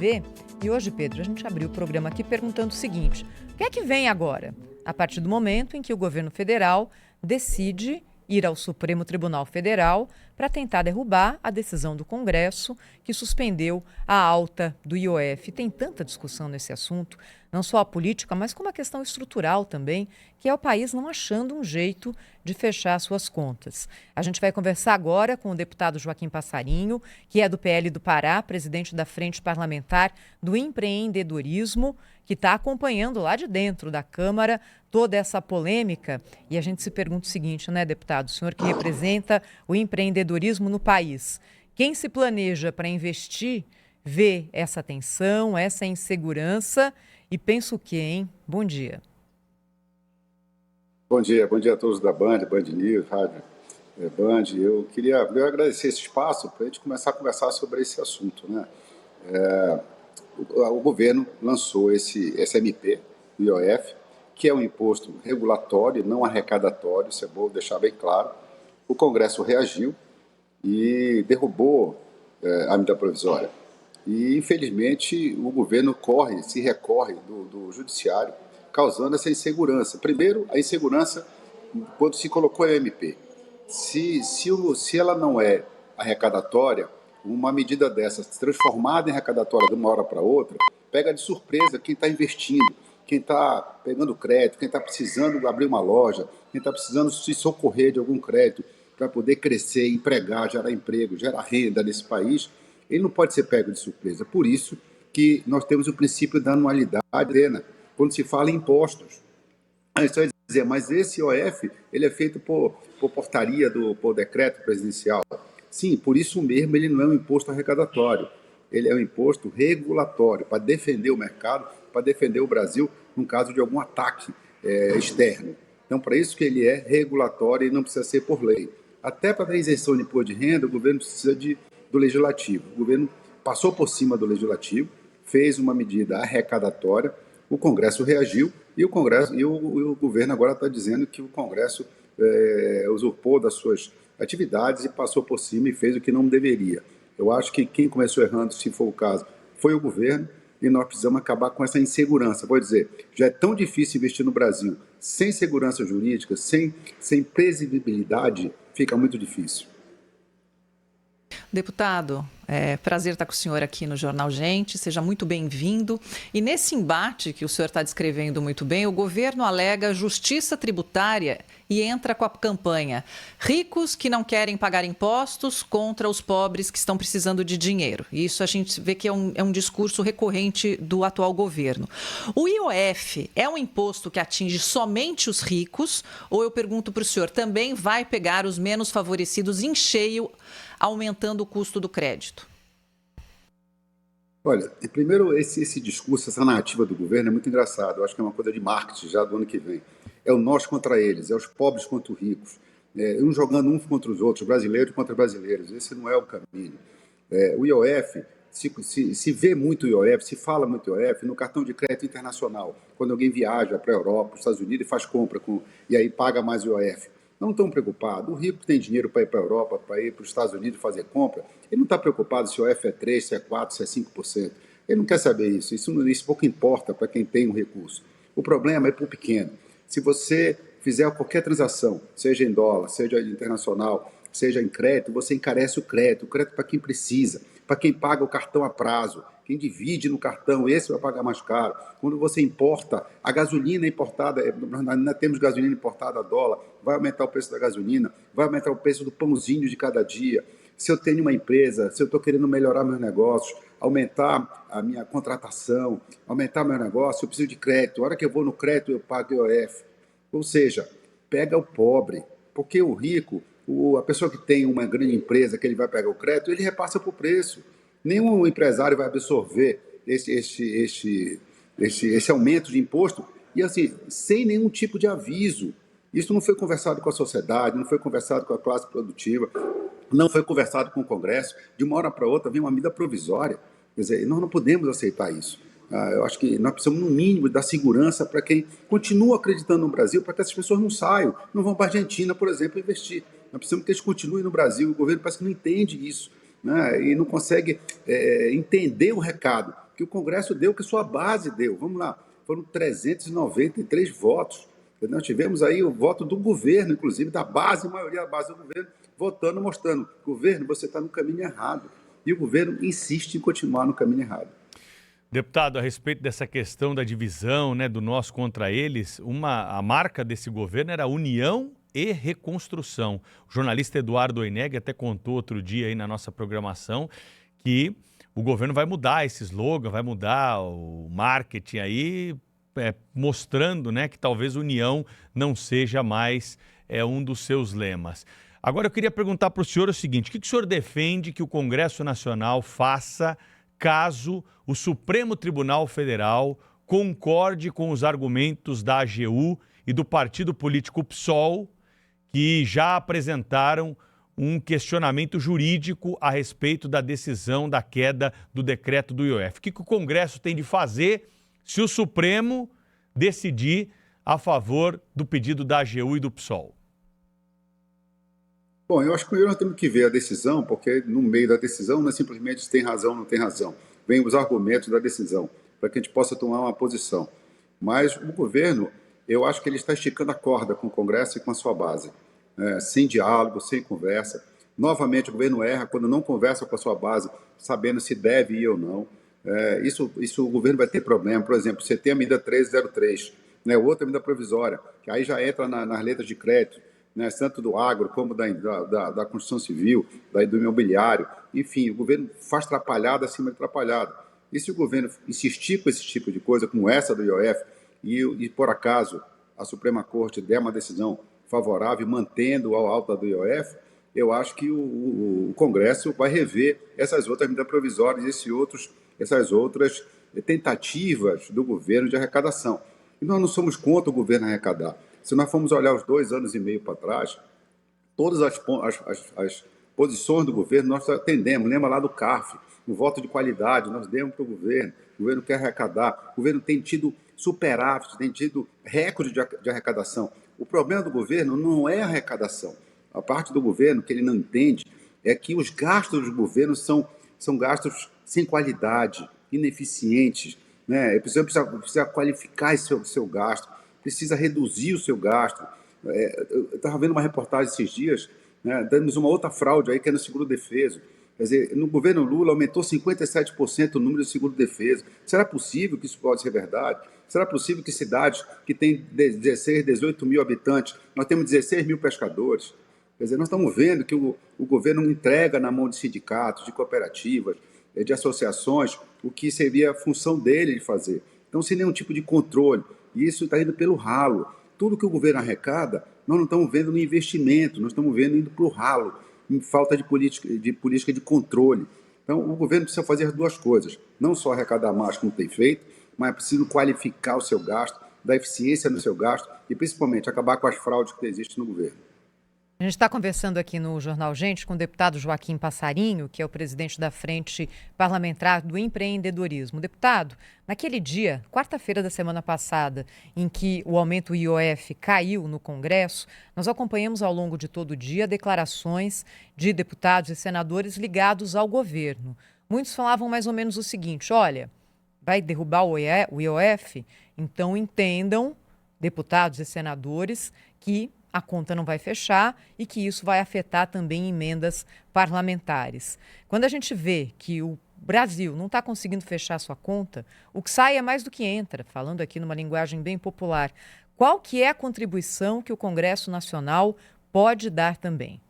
Vê? E hoje, Pedro, a gente abriu o programa aqui perguntando o seguinte: o que é que vem agora? A partir do momento em que o governo federal decide ir ao Supremo Tribunal Federal para tentar derrubar a decisão do Congresso que suspendeu a alta do IOF. Tem tanta discussão nesse assunto, não só a política, mas como a questão estrutural também, que é o país não achando um jeito de fechar suas contas. A gente vai conversar agora com o deputado Joaquim Passarinho, que é do PL do Pará, presidente da Frente Parlamentar do Empreendedorismo, que está acompanhando lá de dentro da Câmara toda essa polêmica. E a gente se pergunta o seguinte, né, deputado? O senhor que representa o empreendedorismo no país, quem se planeja para investir vê essa tensão, essa insegurança e pensa o quê, hein? Bom dia. Bom dia a todos da Band News, Rádio Band. Eu queria agradecer esse espaço para a gente começar a conversar sobre esse assunto, né? O governo lançou esse MP, o IOF, que é um imposto regulatório, não arrecadatório, isso é bom deixar bem claro. O Congresso reagiu e derrubou a medida provisória. E, infelizmente, o governo se recorre do judiciário, causando essa insegurança. Primeiro, a insegurança quando se colocou a MP. Se ela não é arrecadatória, uma medida dessas transformada em arrecadatória de uma hora para outra, pega de surpresa quem está investindo, quem está pegando crédito, quem está precisando abrir uma loja, quem está precisando se socorrer de algum crédito para poder crescer, empregar, gerar emprego, gerar renda nesse país, ele não pode ser pego de surpresa. Por isso que nós temos o princípio da anualidade, né, quando se fala em impostos. Isso vai dizer, mas esse IOF ele é feito por portaria, por decreto presidencial. Sim, por isso mesmo ele não é um imposto arrecadatório. Ele é um imposto regulatório para defender o mercado, para defender o Brasil no caso de algum ataque externo. Então, para isso que ele é regulatório e não precisa ser por lei. Até para a isenção de imposto de renda, o governo precisa do legislativo. O governo passou por cima do legislativo, fez uma medida arrecadatória, o Congresso reagiu e o governo agora está dizendo que o Congresso usurpou das suas atividades e passou por cima e fez o que não deveria. Eu acho que quem começou errando, se for o caso, foi o governo e nós precisamos acabar com essa insegurança. Vou dizer, já é tão difícil investir no Brasil sem segurança jurídica, sem previsibilidade, fica muito difícil. Deputado, prazer estar com o senhor aqui no Jornal Gente, seja muito bem-vindo. E nesse embate que o senhor está descrevendo muito bem, o governo alega justiça tributária e entra com a campanha ricos que não querem pagar impostos contra os pobres que estão precisando de dinheiro. E isso a gente vê que é um discurso recorrente do atual governo. O IOF é um imposto que atinge somente os ricos ou, eu pergunto para o senhor, também vai pegar os menos favorecidos em cheio, aumentando o custo do crédito? Olha, primeiro, esse discurso, essa narrativa do governo é muito engraçado. Eu acho que é uma coisa de marketing já do ano que vem. É o nós contra eles, é os pobres contra os ricos, uns jogando uns contra os outros, brasileiros contra brasileiros. Esse não é o caminho. O IOF, se vê muito IOF, se fala muito IOF no cartão de crédito internacional, quando alguém viaja para a Europa, para os Estados Unidos e faz compra e aí paga mais IOF. Não estão preocupados. O rico que tem dinheiro para ir para a Europa, para ir para os Estados Unidos fazer compra, ele não está preocupado se o IOF é 3%, se é 4%, se é 5%. Ele não quer saber isso. Isso pouco importa para quem tem um recurso. O problema é para o pequeno. Se você fizer qualquer transação, seja em dólar, seja internacional, seja em crédito, você encarece o crédito para quem precisa, para quem paga o cartão a prazo, quem divide no cartão, esse vai pagar mais caro. Quando você importa, a gasolina importada, nós ainda temos gasolina importada a dólar, vai aumentar o preço da gasolina, vai aumentar o preço do pãozinho de cada dia. Se eu tenho uma empresa, se eu estou querendo melhorar meus negócios, aumentar a minha contratação, aumentar meu negócio, eu preciso de crédito. A hora que eu vou no crédito, eu pago IOF. Ou seja, pega o pobre, porque o rico, a pessoa que tem uma grande empresa, que ele vai pegar o crédito, ele repassa por preço. Nenhum empresário vai absorver esse aumento de imposto e assim, sem nenhum tipo de aviso. Isso não foi conversado com a sociedade, não foi conversado com a classe produtiva, não foi conversado com o Congresso. De uma hora para outra vem uma medida provisória. Quer dizer, nós não podemos aceitar isso. Eu acho que nós precisamos, no mínimo, dar segurança para quem continua acreditando no Brasil, para que essas pessoas não saiam, não vão para a Argentina, por exemplo, investir. Nós precisamos que eles continuem no Brasil. O governo parece que não entende isso, né? E não consegue entender o recado que o Congresso deu, que sua base deu. Vamos lá, foram 393 votos. Nós tivemos aí o voto do governo, inclusive da base, a maioria da base do governo, votando, mostrando, governo, você está no caminho errado. E o governo insiste em continuar no caminho errado. Deputado, a respeito dessa questão da divisão, né, do nós contra eles, a marca desse governo era união e reconstrução. O jornalista Eduardo Oineg até contou outro dia aí na nossa programação que o governo vai mudar esse slogan, vai mudar o marketing aí, mostrando, né, que talvez união não seja mais um dos seus lemas. Agora eu queria perguntar para o senhor o seguinte, o que o senhor defende que o Congresso Nacional faça caso o Supremo Tribunal Federal concorde com os argumentos da AGU e do partido político PSOL, que já apresentaram um questionamento jurídico a respeito da decisão da queda do decreto do IOF? O que o Congresso tem de fazer se o Supremo decidir a favor do pedido da AGU e do PSOL? Bom, eu acho que nós temos que ver a decisão, porque no meio da decisão não é simplesmente se tem razão ou não tem razão. Vem os argumentos da decisão, para que a gente possa tomar uma posição. Mas o governo, eu acho que ele está esticando a corda com o Congresso e com a sua base. Sem diálogo, sem conversa. Novamente, o governo erra quando não conversa com a sua base, sabendo se deve ir ou não. Isso o governo vai ter problema. Por exemplo, você tem a medida 1303, né, outra medida provisória, que aí já entra nas letras de crédito, né, tanto do agro como da construção civil, do imobiliário. Enfim, o governo faz atrapalhada acima de atrapalhada. E se o governo insistir com esse tipo de coisa, como essa do IOF, e por acaso a Suprema Corte der uma decisão favorável, mantendo a alta do IOF, eu acho que o Congresso vai rever essas outras medidas provisórias e essas outras tentativas do governo de arrecadação. E nós não somos contra o governo arrecadar. Se nós formos olhar os 2 anos e meio para trás, todas as posições do governo nós atendemos. Lembra lá do CARF, no voto de qualidade, nós demos para o governo quer arrecadar, o governo tem tido superávit, tem tido recorde de arrecadação. O problema do governo não é a arrecadação. A parte do governo que ele não entende é que os gastos do governo são gastos sem qualidade, ineficientes, né? Precisa qualificar o seu gasto, precisa reduzir o seu gasto. Eu estava vendo uma reportagem esses dias, né? Temos uma outra fraude aí que é no seguro-defeso. Quer dizer, no governo Lula aumentou 57% o número de seguro-defesa. Será possível que isso pode ser verdade? Será possível que cidades que têm 16, 18 mil habitantes, nós temos 16 mil pescadores? Quer dizer, nós estamos vendo que o governo entrega na mão de sindicatos, de cooperativas, de associações, o que seria a função dele de fazer. Então, sem nenhum tipo de controle. E isso está indo pelo ralo. Tudo que o governo arrecada, nós não estamos vendo no investimento, nós estamos vendo indo para o ralo, em falta de política de controle. Então, o governo precisa fazer as duas coisas. Não só arrecadar mais, como tem feito, mas é preciso qualificar o seu gasto, dar eficiência no seu gasto e, principalmente, acabar com as fraudes que existem no governo. A gente está conversando aqui no Jornal Gente com o deputado Joaquim Passarinho, que é o presidente da Frente Parlamentar do Empreendedorismo. Deputado, naquele dia, quarta-feira da semana passada, em que o aumento IOF caiu no Congresso, nós acompanhamos ao longo de todo o dia declarações de deputados e senadores ligados ao governo. Muitos falavam mais ou menos o seguinte: olha, vai derrubar o IOF? Então entendam, deputados e senadores, que a conta não vai fechar e que isso vai afetar também emendas parlamentares. Quando a gente vê que o Brasil não está conseguindo fechar a sua conta, o que sai é mais do que entra, falando aqui numa linguagem bem popular. Qual que é a contribuição que o Congresso Nacional pode dar também?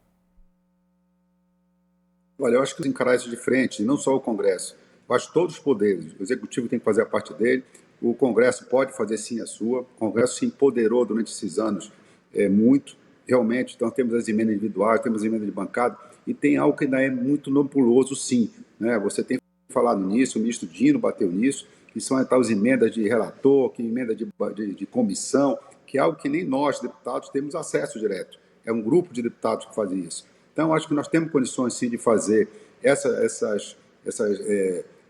Olha, eu acho que encarar isso de frente, e não só o Congresso, eu acho que todos os poderes, o Executivo tem que fazer a parte dele, o Congresso pode fazer sim a sua, o Congresso se empoderou durante esses anos muito, realmente. Então temos as emendas individuais, temos as emendas de bancada, e tem algo que ainda é muito nebuloso, sim, né? Você tem falado nisso, o ministro Dino bateu nisso, que são as emendas de relator, que emenda de comissão, que é algo que nem nós, deputados, temos acesso direto. É um grupo de deputados que fazem isso. Então, acho que nós temos condições, sim, de fazer essas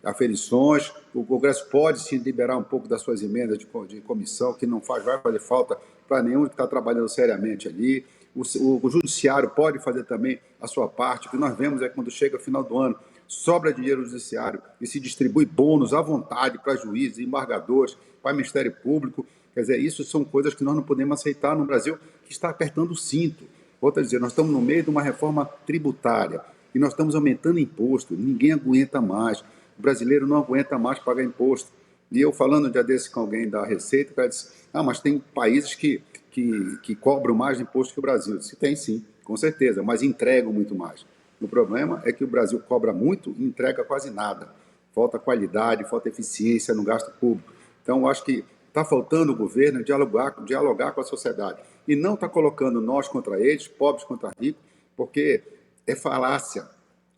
aferições. O Congresso pode, sim, liberar um pouco das suas emendas de comissão, que não vai fazer falta para nenhum que está trabalhando seriamente ali. O Judiciário pode fazer também a sua parte, que nós vemos quando chega o final do ano, sobra dinheiro no judiciário e se distribui bônus à vontade para juízes, embargadores, para o Ministério Público. Quer dizer, isso são coisas que nós não podemos aceitar no Brasil, que está apertando o cinto. Volto a dizer, nós estamos no meio de uma reforma tributária e nós estamos aumentando imposto, ninguém aguenta mais. O brasileiro não aguenta mais pagar imposto. E eu falando um dia desse com alguém da Receita, o cara disse, mas tem países que cobram mais imposto que o Brasil. Eu disse, tem sim, com certeza, mas entregam muito mais. O problema é que o Brasil cobra muito e entrega quase nada. Falta qualidade, falta eficiência no gasto público. Então, eu acho que está faltando o governo dialogar com a sociedade. E não está colocando nós contra eles, pobres contra ricos, porque é falácia.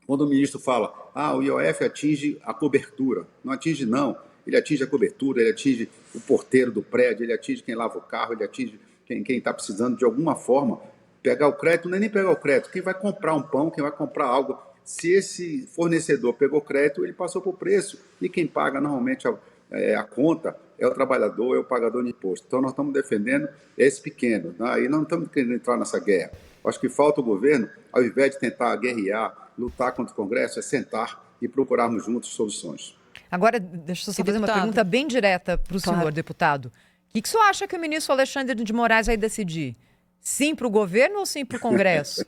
Quando o ministro fala, o IOF atinge a cobertura. Não atinge, não. Ele atinge a cobertura, ele atinge o porteiro do prédio, ele atinge quem lava o carro, ele atinge quem está precisando de alguma forma pegar o crédito, não é nem pegar o crédito, quem vai comprar um pão, quem vai comprar algo. Se esse fornecedor pegou crédito, ele passou por preço. E quem paga normalmente a conta é o trabalhador, é o pagador de imposto. Então, nós estamos defendendo esse pequeno, né? E não estamos querendo entrar nessa guerra. Acho que falta o governo, ao invés de tentar guerrear, lutar contra o Congresso, é sentar e procurarmos juntos soluções. Agora, deixa eu só fazer uma pergunta bem direta para o senhor, deputado. O que o senhor acha que o ministro Alexandre de Moraes vai decidir? Sim para o governo ou sim para o Congresso?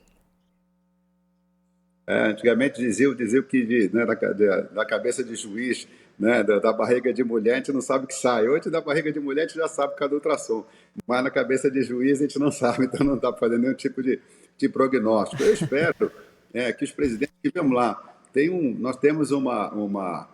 Antigamente dizia o que né, da cabeça de juiz, né, da barriga de mulher, a gente não sabe o que sai. Hoje, da barriga de mulher, a gente já sabe cada ultrassom. Mas na cabeça de juiz, a gente não sabe, então não dá para fazer nenhum tipo de prognóstico. Eu espero que os presidentes... Vamos lá, nós temos uma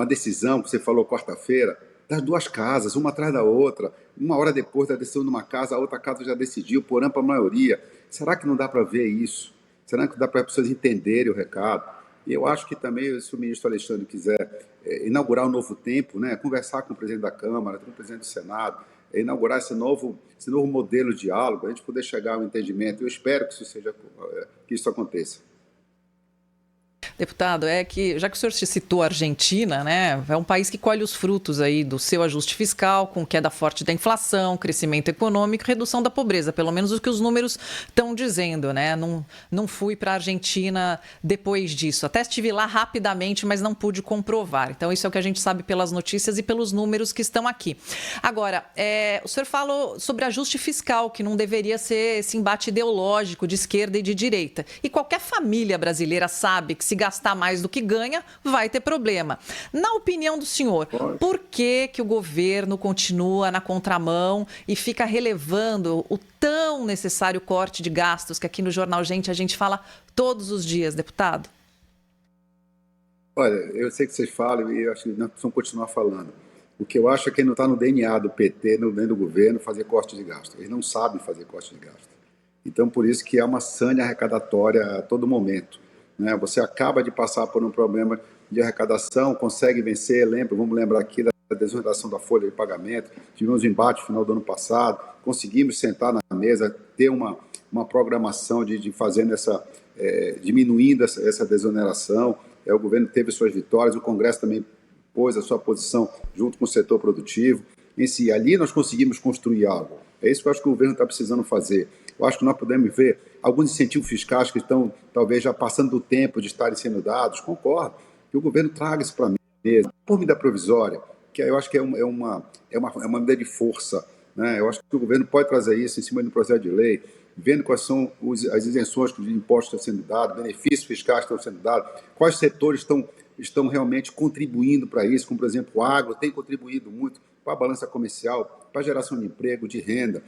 decisão, que você falou quarta-feira, das duas casas, uma atrás da outra. Uma hora depois da decisão de uma casa, a outra casa já decidiu, por ampla maioria. Será que não dá para ver isso? Será que dá para as pessoas entenderem o recado? E eu acho que também, se o ministro Alexandre quiser inaugurar um novo tempo, né, conversar com o presidente da Câmara, com o presidente do Senado, inaugurar esse novo modelo de diálogo, a gente poder chegar ao entendimento. Eu espero que isso aconteça. Deputado, já que o senhor citou a Argentina, né, é um país que colhe os frutos aí do seu ajuste fiscal, com queda forte da inflação, crescimento econômico e redução da pobreza, pelo menos o que os números estão dizendo, né? Não fui para a Argentina depois disso. Até estive lá rapidamente, mas não pude comprovar. Então, isso é o que a gente sabe pelas notícias e pelos números que estão aqui. Agora, o senhor falou sobre ajuste fiscal, que não deveria ser esse embate ideológico de esquerda e de direita. E qualquer família brasileira sabe que se gastar mais do que ganha, vai ter problema. Na opinião do senhor, por que o governo continua na contramão e fica relevando o tão necessário corte de gastos que aqui no Jornal Gente a gente fala todos os dias, deputado? Olha, eu sei que vocês falam e eu acho que nós precisamos continuar falando. O que eu acho é que não está no DNA do PT, no DNA do governo, fazer corte de gasto. Eles não sabem fazer corte de gasto. Então, por isso que há uma sanha arrecadatória a todo momento. Você acaba de passar por um problema de arrecadação, consegue vencer, vamos lembrar aqui da desoneração da folha de pagamento, tivemos um embate no final do ano passado, conseguimos sentar na mesa, ter uma programação de fazendo diminuindo essa desoneração, o governo teve suas vitórias, o Congresso também pôs a sua posição junto com o setor produtivo, ali nós conseguimos construir algo. É isso que eu acho que o governo está precisando fazer. Eu acho que nós podemos ver alguns incentivos fiscais que estão, talvez, já passando do tempo de estarem sendo dados. Concordo que o governo traga isso para a mesa. Por medida provisória, que eu acho que é uma medida de força. Né? Eu acho que o governo pode trazer isso em cima do projeto de lei, vendo quais são as isenções de impostos que estão sendo dados, benefícios fiscais que estão sendo dados, quais setores estão realmente contribuindo para isso, como, por exemplo, o agro tem contribuído muito para a balança comercial, para a geração de emprego, de renda.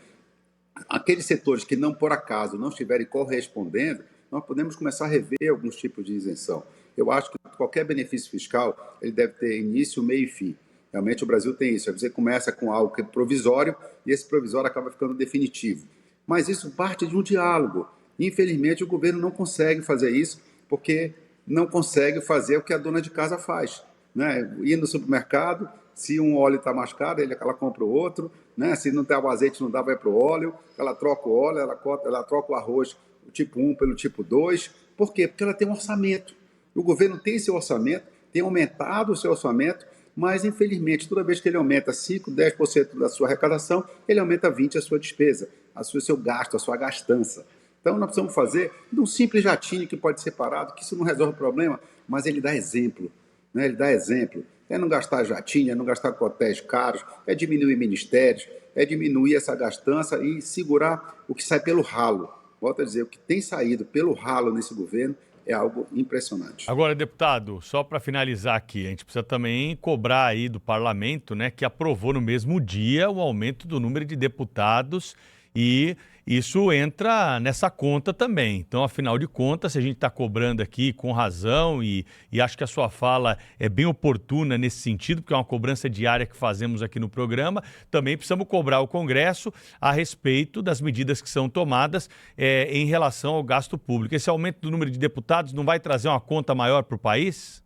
Aqueles setores que não, por acaso, não estiverem correspondendo, nós podemos começar a rever alguns tipos de isenção. Eu acho que qualquer benefício fiscal ele deve ter início, meio e fim. Realmente o Brasil tem isso. Você começa com algo que é provisório e esse provisório acaba ficando definitivo. Mas isso parte de um diálogo. Infelizmente, o governo não consegue fazer isso porque não consegue fazer o que a dona de casa faz. Né? Ir no supermercado, se um óleo está mais caro, ela compra o outro. Né? Se não tem o azeite, não dá, vai para o óleo. Ela troca o óleo, ela troca o arroz, o tipo 1 pelo tipo 2. Por quê? Porque ela tem um orçamento. O governo tem esse orçamento, tem aumentado o seu orçamento, mas, infelizmente, toda vez que ele aumenta 5%, 10% da sua arrecadação, ele aumenta 20% a sua despesa, o seu gasto, a sua gastança. Então, nós precisamos fazer de um simples jatinho que pode ser parado, que isso não resolve o problema. mas ele dá exemplo, né? Ele dá exemplo. É não gastar jatinho, é não gastar com hotéis caros, é diminuir ministérios, é diminuir essa gastança e segurar o que sai pelo ralo. Volto a dizer, o que tem saído pelo ralo nesse governo é algo impressionante. Agora, deputado, só para finalizar aqui, a gente precisa também cobrar aí do parlamento, né, que aprovou no mesmo dia o aumento do número de deputados e isso entra nessa conta também. Então, afinal de contas, se a gente está cobrando aqui com razão e acho que a sua fala é bem oportuna nesse sentido, porque é uma cobrança diária que fazemos aqui no programa, também precisamos cobrar o Congresso a respeito das medidas que são tomadas em relação ao gasto público. Esse aumento do número de deputados não vai trazer uma conta maior para o país?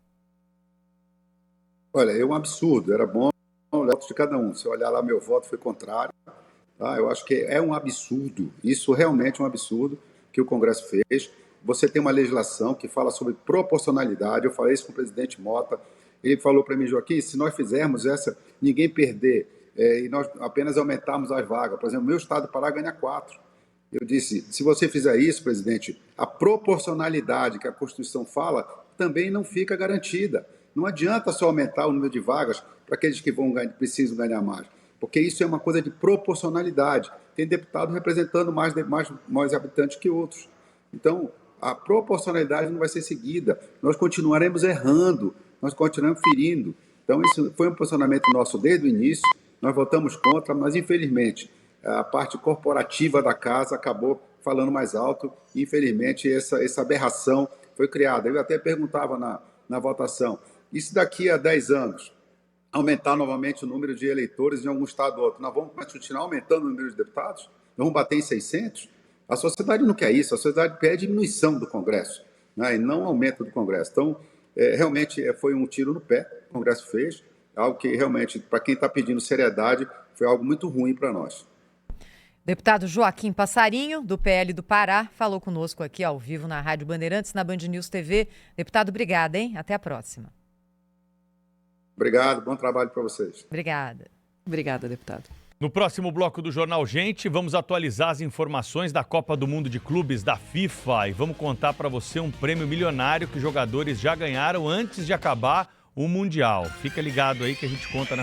Olha, é um absurdo. Era bom o voto de cada um. Se olhar lá, meu voto foi contrário. Tá? Eu acho que é um absurdo, isso realmente é um absurdo que o Congresso fez. Você tem uma legislação que fala sobre proporcionalidade, eu falei isso com o presidente Mota, ele falou para mim, Joaquim, se nós fizermos essa, ninguém perder, e nós apenas aumentarmos as vagas, por exemplo, meu estado do Pará ganha 4. Eu disse, se você fizer isso, presidente, a proporcionalidade que a Constituição fala também não fica garantida. Não adianta só aumentar o número de vagas para aqueles que precisam ganhar mais. Porque isso é uma coisa de proporcionalidade. Tem deputado representando mais habitantes que outros. Então, a proporcionalidade não vai ser seguida. Nós continuaremos errando, nós continuaremos ferindo. Então, isso foi um posicionamento nosso desde o início, nós votamos contra, mas, infelizmente, a parte corporativa da casa acabou falando mais alto e, infelizmente, essa aberração foi criada. Eu até perguntava na votação, e se daqui a 10 anos aumentar novamente o número de eleitores em algum estado ou outro, nós vamos continuar aumentando o número de deputados? Nós vamos bater em 600? A sociedade não quer isso, a sociedade quer diminuição do Congresso, né, e não aumento do Congresso. Então, realmente foi um tiro no pé que o Congresso fez, algo que realmente, para quem está pedindo seriedade, foi algo muito ruim para nós. Deputado Joaquim Passarinho, do PL do Pará, falou conosco aqui ao vivo na Rádio Bandeirantes, na Band News TV. Deputado, obrigada, hein? Até a próxima. Obrigado, bom trabalho para vocês. Obrigada. Obrigada, deputado. No próximo bloco do Jornal Gente, vamos atualizar as informações da Copa do Mundo de Clubes da FIFA e vamos contar para você um prêmio milionário que os jogadores já ganharam antes de acabar o Mundial. Fica ligado aí que a gente conta na